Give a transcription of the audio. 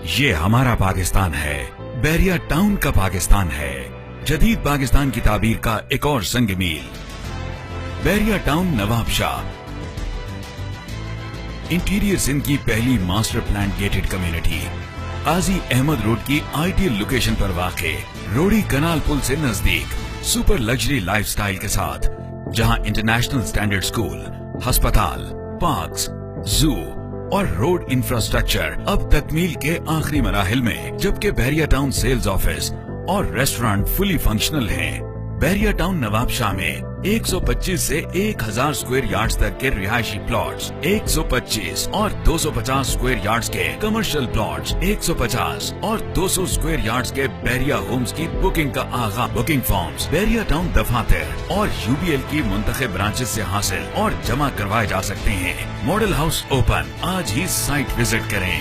ये हमारा पाकिस्तान है, बैरिया टाउन का पाकिस्तान है, जदीद पाकिस्तान की ताबीर का एक और संग मील। बैरिया टाउन नवाब शाह, इंटीरियर सिंध की पहली मास्टर प्लान गेटेड कम्युनिटी, काजी अहमद रोड की आइडियल लोकेशन पर वाक़े, रोडी कनाल पुल से नजदीक, सुपर लग्जरी लाइफस्टाइल के साथ, जहां इंटरनेशनल स्टैंडर्ड स्कूल, अस्पताल, पार्क्स, जू और रोड इंफ्रास्ट्रक्चर अब तकमील के आखिरी मराहिल में, जबकि बैरिया टाउन सेल्स ऑफिस और रेस्टोरेंट फुली फंक्शनल हैं। बैरिया टाउन नवाब शाह में 125 से 1000 स्क्वायर यार्ड्स तक के रिहायशी प्लॉट्स, 125 और 250 स्क्वायर यार्ड्स के कमर्शियल प्लॉट्स, 150 और 200 स्क्वायर यार्ड्स के बैरिया होम्स की बुकिंग का आगा। बुकिंग फॉर्म्स बैरिया टाउन दफातर और UBL की मुंतखब ब्रांचेस से हासिल और जमा करवाए जा सकते हैं। मॉडल हाउस ओपन, आज ही साइट विजिट करें।